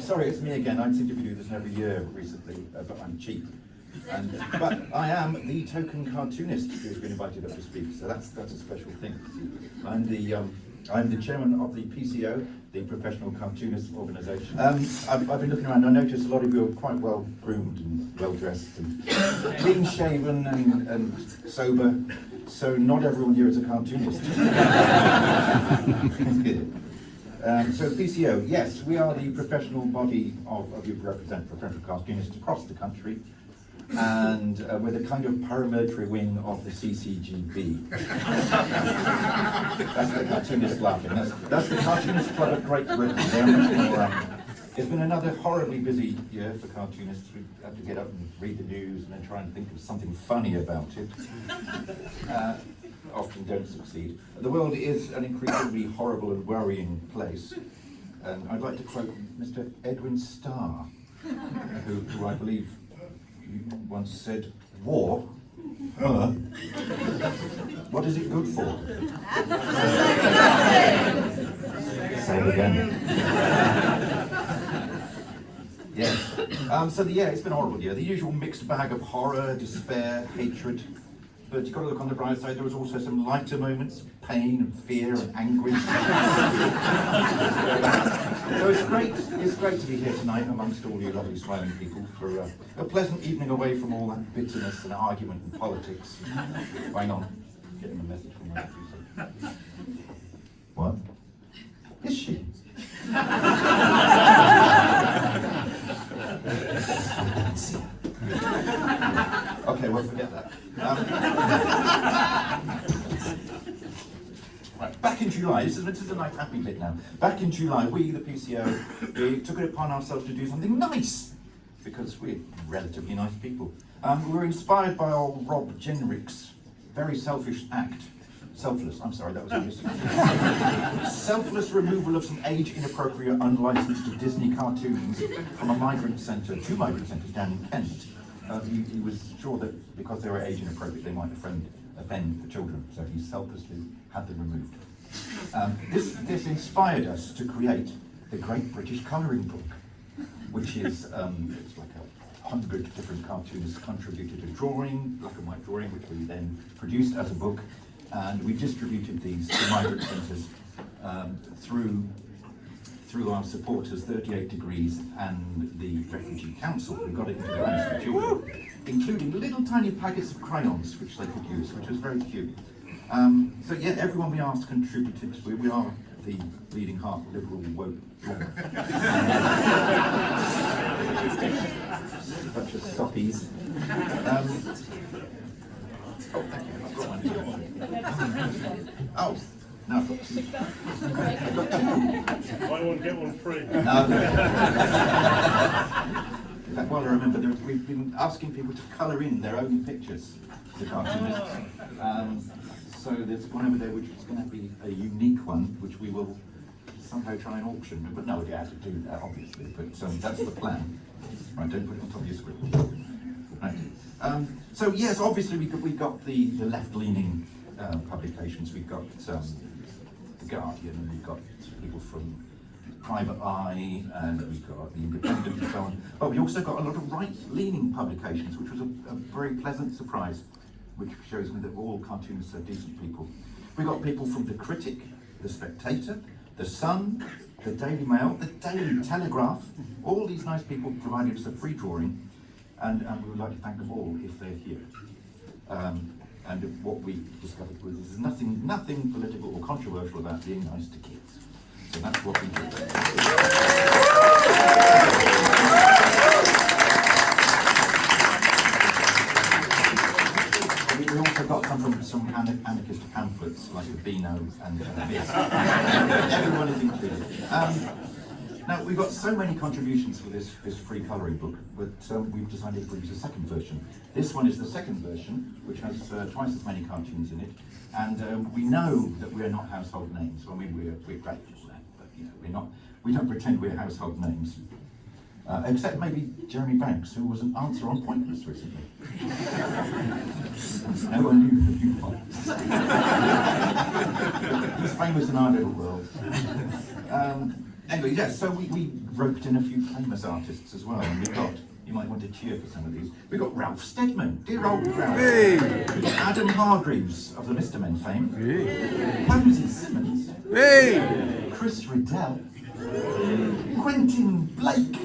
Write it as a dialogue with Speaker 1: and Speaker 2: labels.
Speaker 1: sorry, it's me again. I seem to be doing this every year recently, but I'm cheap. But I am the token cartoonist who's been invited up to speak, so that's a special thing. I'm the chairman of the PCO, the Professional Cartoonists Organisation. I've been looking around. I noticed a lot of you are quite well groomed and well dressed and clean shaven and sober. So not everyone here is a cartoonist. So PCO, yes, we are the professional body of you represent professional cartoonists across the country, and we're the kind of paramilitary wing of the CCGB. That's the cartoonist laughing. That's the Cartoonist Club of Great Britain. They're much more, it's been another horribly busy year for cartoonists. We have to get up and read the news and then try and think of something funny about it. Often don't succeed. The world is an increasingly horrible and worrying place. And I'd like to quote Mr. Edwin Starr, who I believe once said, "War? What is it good for?" Say it again. Yes. It's been a horrible year. The usual mixed bag of horror, despair, hatred. But you've got to look on the bright side. There was also some lighter moments, pain and fear and anguish. So it's great to be here tonight amongst all you lovely smiling people for a pleasant evening away from all that bitterness and argument and politics. Hang on, getting a message from my producer. What? Is she? Okay, well, forget that. Right, back in July, this is a nice happy bit now. Back in July, we, the PCO, we took it upon ourselves to do something nice, because we're relatively nice people. We were inspired by old Rob Jenrick's very selfish act. Selfless removal of some age-inappropriate, unlicensed Disney cartoons from two migrant centres down in Kent. He was sure that because they were age-inappropriate, they might offend the children, so he selflessly had them removed. This inspired us to create the Great British Colouring Book, which is it's like 100 different cartoonists contributed a drawing, black and white drawing, which we then produced as a book. And we distributed these to migrant centres through our supporters, 38 Degrees and the Refugee Council, who got it into the hands of the children, including little tiny packets of crayons which they could use, which was very cute. Everyone we asked contributed. We are the bleeding heart liberal woke blog. A bunch of soppies. Oh, thank you. I've got one here. Oh, no, I've got two.
Speaker 2: Buy one, get one free.
Speaker 1: In fact, while I remember, we've been asking people to colour in their own pictures to the cartoonists. So there's one over there which is going to be a unique one, which we will somehow try and auction. But no idea how to do that, obviously. But that's the plan. Right, don't put it on top of your script. Right. Yes, obviously we got the left-leaning publications. We've got The Guardian, and we've got people from Private Eye, and we've got The Independent and so on. But we also got a lot of right-leaning publications, which was a very pleasant surprise, which shows me that all cartoonists are decent people. We got people from The Critic, The Spectator, The Sun, The Daily Mail, The Daily Telegraph. All these nice people provided us a free drawing. And we would like to thank them all if they're here. And what we discovered was there's nothing political or controversial about being nice to kids. So that's what we do. We also got some anarchist pamphlets like the Beano and this. Everyone is included. Now, we've got so many contributions for this free colouring book, but we've decided to produce a second version. This one is the second version, which has twice as many cartoons in it, and we know that we're not household names. I mean, we're grateful for that, but we don't pretend we're household names. Except maybe Jeremy Banks, who was an answer on Pointless recently. No one knew who he was. He's famous in our little world. Anyway, yes, so we roped in a few famous artists as well, and we've got, you might want to cheer for some of these, we've got Ralph Steadman, dear old Ralph.
Speaker 2: Hey.
Speaker 1: We've got Adam Hargreaves of the Mr. Men fame,
Speaker 2: Hey.
Speaker 1: Posey Simmons,
Speaker 2: Hey.
Speaker 1: Chris Riddell, Quentin Blake,